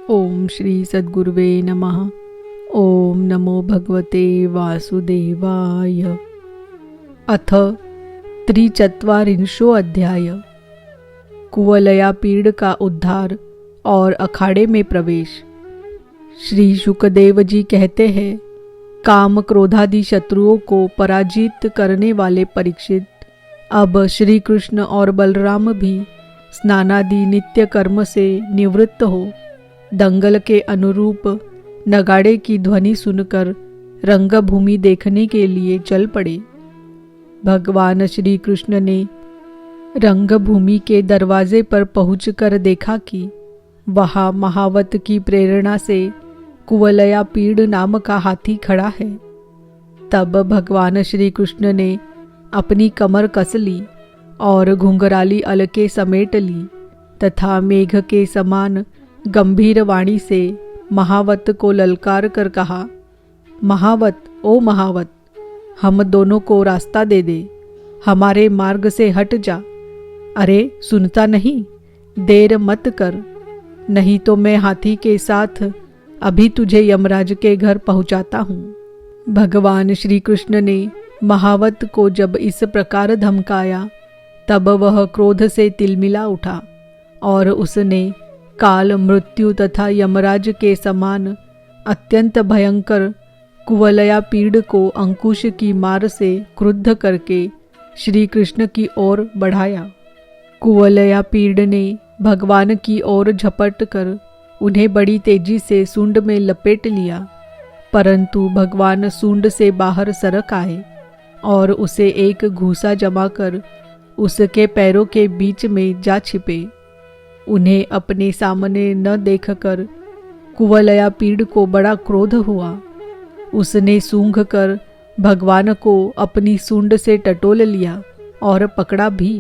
ओम श्री सद्गुरुवे नमः। ओम नमो भगवते वासुदेवाय। अथ त्रिचत्वारिंशो अध्याय। कुवलया पीड़ का उद्धार और अखाड़े में प्रवेश। श्री शुकदेव जी कहते हैं, काम क्रोधादि शत्रुओं को पराजित करने वाले परीक्षित, अब श्री कृष्ण और बलराम भी स्नानादि नित्य कर्म से निवृत्त हो दंगल के अनुरूप नगाड़े की ध्वनि सुनकर रंगभूमि देखने के लिए चल पड़े। भगवान श्री कृष्ण ने रंगभूमि के दरवाजे पर पहुंचकर देखा कि वहां महावत की प्रेरणा से कुवलया पीड़ नाम का हाथी खड़ा है। तब भगवान श्री कृष्ण ने अपनी कमर कस ली और घुंघराली अलके समेट ली तथा मेघ के समान गंभीर वाणी से महावत को ललकार कर कहा, महावत, ओ महावत, हम दोनों को रास्ता दे दे, हमारे मार्ग से हट जा। अरे सुनता नहीं, देर मत कर, नहीं तो मैं हाथी के साथ अभी तुझे यमराज के घर पहुंचाता हूँ। भगवान श्री कृष्ण ने महावत को जब इस प्रकार धमकाया तब वह क्रोध से तिलमिला उठा और उसने काल, मृत्यु तथा यमराज के समान अत्यंत भयंकर कुवलया पीड़ को अंकुश की मार से क्रुद्ध करके श्री कृष्ण की ओर बढ़ाया। कुवलया पीड़ ने भगवान की ओर झपट कर उन्हें बड़ी तेजी से सूंड में लपेट लिया, परंतु भगवान सूंड से बाहर सरक आए और उसे एक घूसा जमाकर उसके पैरों के बीच में जा छिपे। उन्हें अपने सामने न देखकर कुवलया पीड़ को बड़ा क्रोध हुआ। उसने सूंघ कर भगवान को अपनी सूंड से टटोल लिया और पकड़ा भी,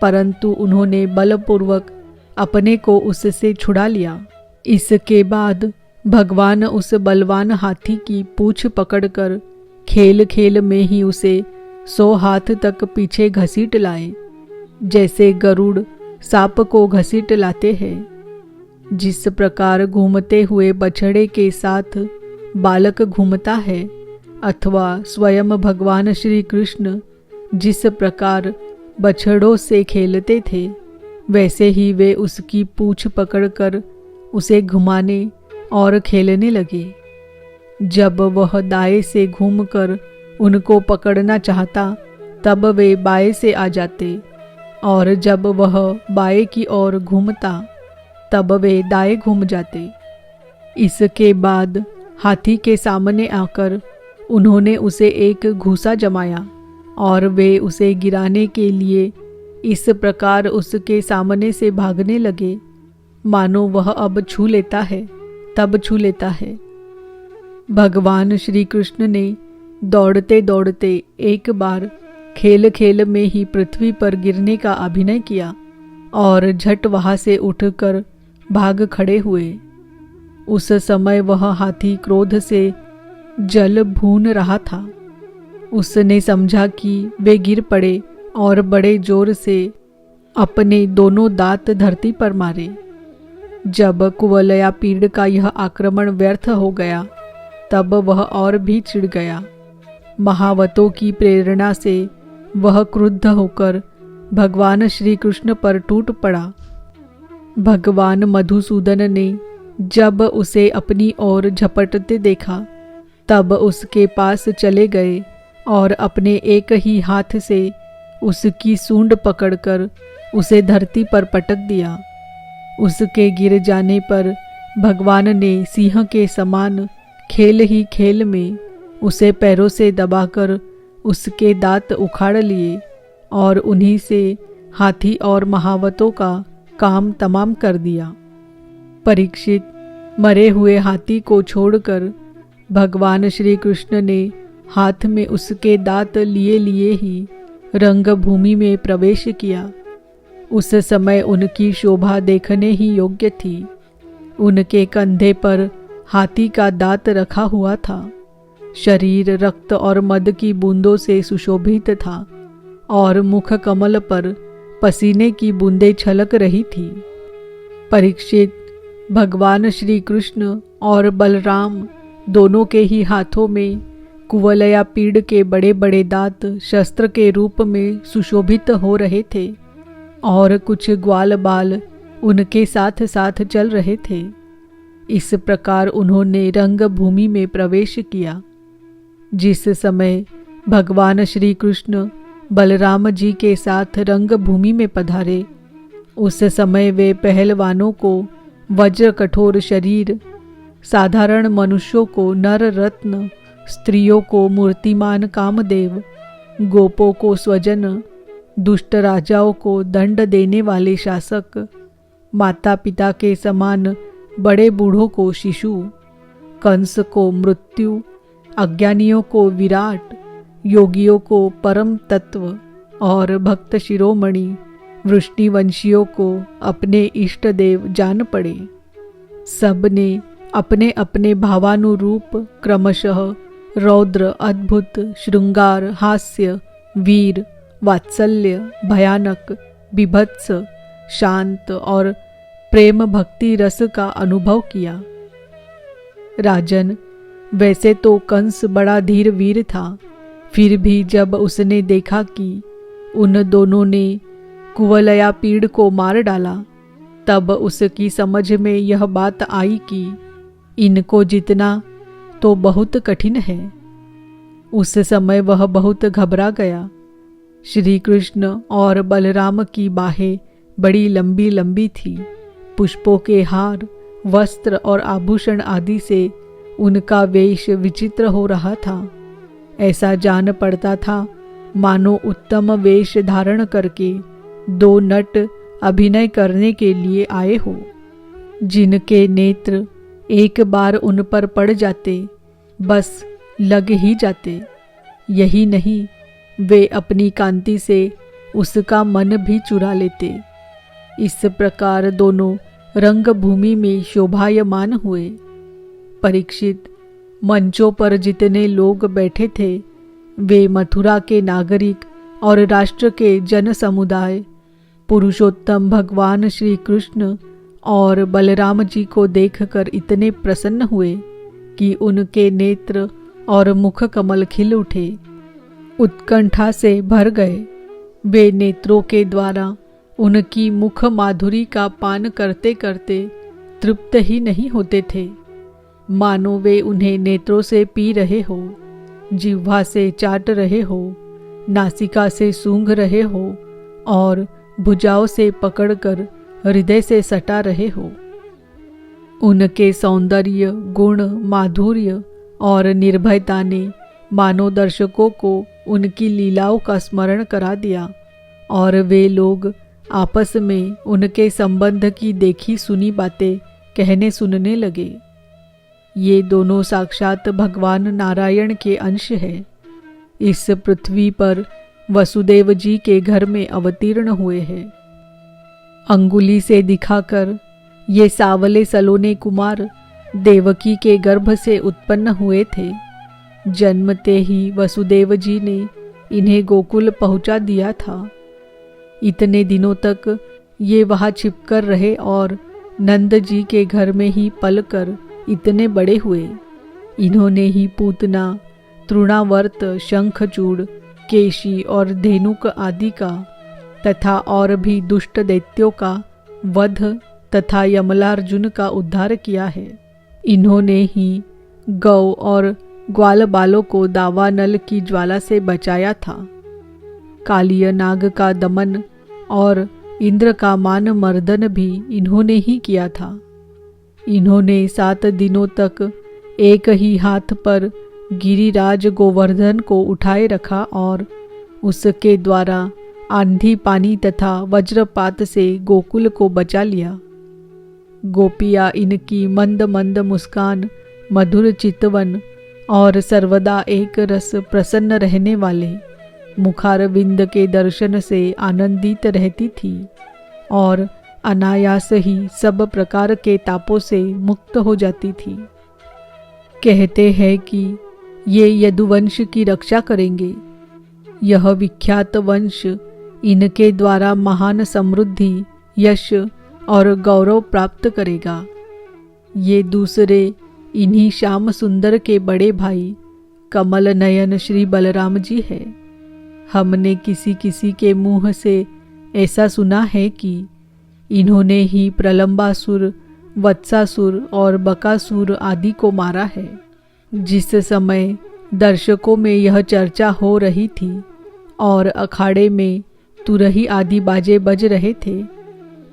परंतु उन्होंने बलपूर्वक अपने को उससे छुड़ा लिया। इसके बाद भगवान उस बलवान हाथी की पूंछ पकड़कर खेल खेल में ही उसे 100 हाथ तक पीछे घसीट लाए, जैसे गरुड़ सांप को घसीट लाते हैं। जिस प्रकार घूमते हुए बछड़े के साथ बालक घूमता है, अथवा स्वयं भगवान श्री कृष्ण जिस प्रकार बछड़ों से खेलते थे, वैसे ही वे उसकी पूंछ पकड़कर उसे घुमाने और खेलने लगे। जब वह दाएं से घूमकर उनको पकड़ना चाहता तब वे बाएं से आ जाते, और जब वह बाएं की ओर घूमता तब वे दाएं घूम जाते। इसके बाद हाथी के सामने आकर उन्होंने उसे एक घूसा जमाया और वे उसे गिराने के लिए इस प्रकार उसके सामने से भागने लगे, मानो वह अब छू लेता है तब छू लेता है। भगवान श्री कृष्ण ने दौड़ते दौड़ते एक बार खेल खेल में ही पृथ्वी पर गिरने का अभिनय किया और झट वहां से उठकर भाग खड़े हुए। उस समय वह हाथी क्रोध से जल भून रहा था। उसने समझा कि वे गिर पड़े और बड़े जोर से अपने दोनों दांत धरती पर मारे। जब कुवलया पीड़ का यह आक्रमण व्यर्थ हो गया तब वह और भी चिढ़ गया। महावतों की प्रेरणा से वह क्रुद्ध होकर भगवान श्री कृष्ण पर टूट पड़ा। भगवान मधुसूदन ने जब उसे अपनी ओर झपटते देखा तब उसके पास चले गए और अपने एक ही हाथ से उसकी सूंड पकड़कर उसे धरती पर पटक दिया। उसके गिर जाने पर भगवान ने सिंह के समान खेल ही खेल में उसे पैरों से दबाकर उसके दांत उखाड़ लिए और उन्हीं से हाथी और महावतों का काम तमाम कर दिया। परीक्षित, मरे हुए हाथी को छोड़कर भगवान श्री कृष्ण ने हाथ में उसके दांत लिए लिए ही रंगभूमि में प्रवेश किया। उस समय उनकी शोभा देखने ही योग्य थी। उनके कंधे पर हाथी का दांत रखा हुआ था। शरीर रक्त और मद की बूंदों से सुशोभित था और मुख कमल पर पसीने की बूंदें छलक रही थी। परीक्षित, भगवान श्री कृष्ण और बलराम दोनों के ही हाथों में कुवलया पीड़ के बड़े बड़े दांत शस्त्र के रूप में सुशोभित हो रहे थे और कुछ ग्वाल बाल उनके साथ साथ चल रहे थे। इस प्रकार उन्होंने रंगभूमि में प्रवेश किया। जिस समय भगवान श्री कृष्ण बलराम जी के साथ रंगभूमि में पधारे, उस समय वे पहलवानों को वज्र कठोर शरीर, साधारण मनुष्यों को नर रत्न, स्त्रियों को मूर्तिमान कामदेव, गोपों को स्वजन, दुष्ट राजाओं को दंड देने वाले शासक, माता पिता के समान बड़े बूढ़ों को शिशु, कंस को मृत्यु, अज्ञानियों को विराट, योगियों को परम तत्व और भक्त शिरोमणि वृष्णिवंशियों को अपने इष्ट देव जान पड़े। सब ने अपने अपने भावानुरूप क्रमशः रौद्र, अद्भुत, श्रृंगार, हास्य, वीर, वात्सल्य, भयानक, बीभत्स, शांत और प्रेम भक्ति रस का अनुभव किया। राजन, वैसे तो कंस बड़ा धीर वीर था, फिर भी जब उसने देखा कि उन दोनों ने कुवलया पीड़ को मार डाला, तब उसकी समझ में यह बात आई कि इनको जीतना तो बहुत कठिन है। उस समय वह बहुत घबरा गया। श्री कृष्ण और बलराम की बाहें बड़ी लंबी लंबी थी। पुष्पों के हार, वस्त्र और आभूषण आदि से उनका वेश विचित्र हो रहा था। ऐसा जान पड़ता था मानो उत्तम वेश धारण करके दो नट अभिनय करने के लिए आए हो, जिनके नेत्र एक बार उन पर पड़ जाते बस लग ही जाते। यही नहीं, वे अपनी कांति से उसका मन भी चुरा लेते। इस प्रकार दोनों रंगभूमि में शोभायमान हुए। परीक्षित, मंचों पर जितने लोग बैठे थे वे मथुरा के नागरिक और राष्ट्र के जन समुदाय पुरुषोत्तम भगवान श्री कृष्ण और बलराम जी को देखकर इतने प्रसन्न हुए कि उनके नेत्र और मुख कमल खिल उठे, उत्कंठा से भर गए। वे नेत्रों के द्वारा उनकी मुख माधुरी का पान करते करते तृप्त ही नहीं होते थे, मानो वे उन्हें नेत्रों से पी रहे हो, जिह्वा से चाट रहे हो, नासिका से सूंघ रहे हो और भुजाओं से पकड़कर हृदय से सटा रहे हो। उनके सौंदर्य, गुण, माधुर्य और निर्भयता ने मानव दर्शकों को उनकी लीलाओं का स्मरण करा दिया और वे लोग आपस में उनके संबंध की देखी सुनी बातें कहने सुनने लगे। ये दोनों साक्षात भगवान नारायण के अंश हैं। इस पृथ्वी पर वसुदेव जी के घर में अवतीर्ण हुए हैं। अंगुली से दिखाकर ये सावले सलोने कुमार देवकी के गर्भ से उत्पन्न हुए थे। जन्मते ही वसुदेव जी ने इन्हें गोकुल पहुंचा दिया था। इतने दिनों तक ये वहाँ छिपकर रहे और नंद जी के घर में ही पलकर इतने बड़े हुए। इन्होंने ही पूतना, तृणावर्त, शंखचूड़, केशी और धेनुक आदि का तथा और भी दुष्ट दैत्यों का वध तथा यमलार्जुन का उद्धार किया है। इन्होंने ही गौ और ग्वाल बालों को दावानल की ज्वाला से बचाया था। कालिय नाग का दमन और इंद्र का मान मर्दन भी इन्होंने ही किया था। इन्होंने 7 दिनों तक एक ही हाथ पर गिरिराज गोवर्धन को उठाए रखा और उसके द्वारा आंधी पानी तथा वज्रपात से गोकुल को बचा लिया। गोपियाँ इनकी मंद मंद मुस्कान, मधुर चितवन और सर्वदा एक रस प्रसन्न रहने वाले मुखारविंद के दर्शन से आनंदित रहती थी और अनायास ही सब प्रकार के तापों से मुक्त हो जाती थी। कहते हैं कि ये यदुवंश की रक्षा करेंगे। यह विख्यात वंश इनके द्वारा महान समृद्धि, यश और गौरव प्राप्त करेगा। ये दूसरे इन्हीं श्याम सुंदर के बड़े भाई कमल नयन श्री बलराम जी है। हमने किसी किसी के मुंह से ऐसा सुना है कि इन्होंने ही प्रलंबासुर, वत्सासुर और बकासुर आदि को मारा है। जिस समय दर्शकों में यह चर्चा हो रही थी और अखाड़े में तुरही आदि बाजे बज रहे थे,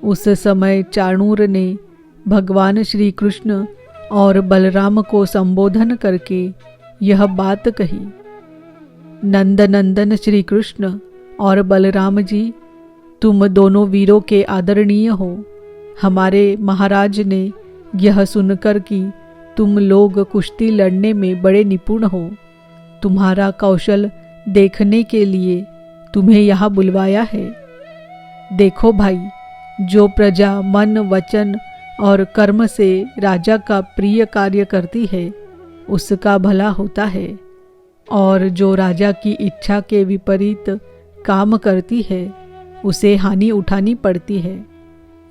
उस समय चाणूर ने भगवान श्री कृष्ण और बलराम को संबोधन करके यह बात कही। नंद नंदन श्री कृष्ण और बलराम जी, तुम दोनों वीरों के आदरणीय हो। हमारे महाराज ने यह सुनकर कि तुम लोग कुश्ती लड़ने में बड़े निपुण हो, तुम्हारा कौशल देखने के लिए तुम्हें यहाँ बुलवाया है। देखो भाई, जो प्रजा मन, वचन और कर्म से राजा का प्रिय कार्य करती है उसका भला होता है, और जो राजा की इच्छा के विपरीत काम करती है उसे हानि उठानी पड़ती है।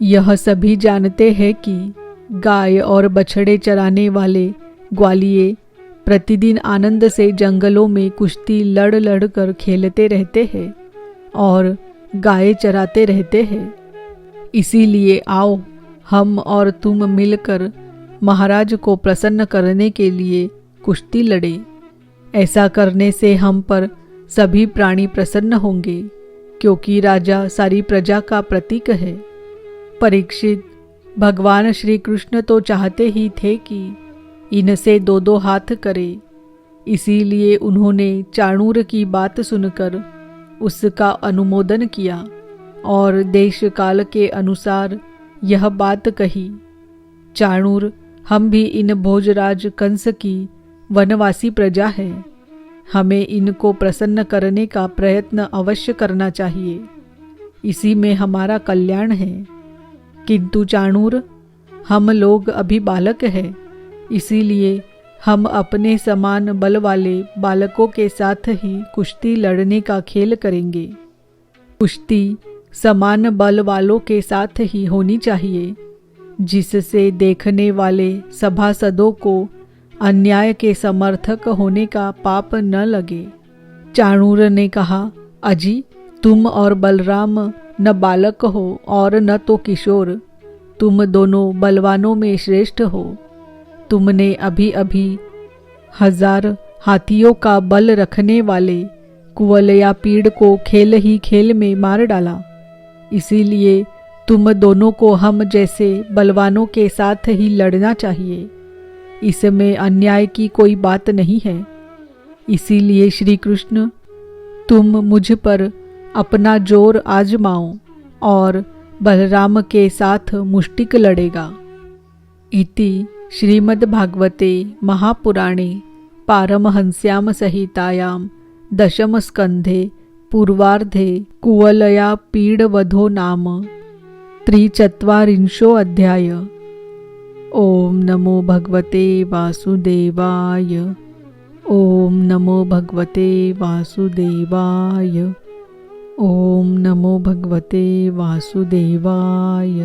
यह सभी जानते हैं कि गाय और बछड़े चराने वाले ग्वालिये प्रतिदिन आनंद से जंगलों में कुश्ती लड़ लड़ कर खेलते रहते हैं और गाय चराते रहते हैं। इसीलिए आओ, हम और तुम मिलकर महाराज को प्रसन्न करने के लिए कुश्ती लड़े। ऐसा करने से हम पर सभी प्राणी प्रसन्न होंगे, क्योंकि राजा सारी प्रजा का प्रतीक है। परीक्षित, भगवान श्री कृष्ण तो चाहते ही थे कि इनसे दो दो हाथ करे, इसीलिए उन्होंने चाणूर की बात सुनकर उसका अनुमोदन किया और देश काल के अनुसार यह बात कही। चाणूर, हम भी इन भोजराज कंस की वनवासी प्रजा है, हमें इनको प्रसन्न करने का प्रयत्न अवश्य करना चाहिए, इसी में हमारा कल्याण है। किंतु चाणूर, हम लोग अभी बालक हैं, इसीलिए हम अपने समान बल वाले बालकों के साथ ही कुश्ती लड़ने का खेल करेंगे। कुश्ती समान बल वालों के साथ ही होनी चाहिए, जिससे देखने वाले सभासदों को अन्याय के समर्थक होने का पाप न लगे। चाणूर ने कहा, अजी, तुम और बलराम न बालक हो और न तो किशोर, तुम दोनों बलवानों में श्रेष्ठ हो। तुमने अभी अभी 1000 हाथियों का बल रखने वाले कुवलया पीड़ को खेल ही खेल में मार डाला, इसीलिए तुम दोनों को हम जैसे बलवानों के साथ ही लड़ना चाहिए। इसमें अन्याय की कोई बात नहीं है। इसीलिए श्री कृष्ण, तुम मुझ पर अपना जोर आजमाओ और बलराम के साथ मुष्टिक लड़ेगा। इति श्रीमद्भागवते महापुराणे पारमहंस्याम संहितायां दशम स्कंधे पूर्वार्धे कुवलया पीडवधो नाम 43 अध्याय। ओम नमो भगवते वासुदेवाय। ओम नमो भगवते वासुदेवाय। ओम नमो भगवते वासुदेवाय।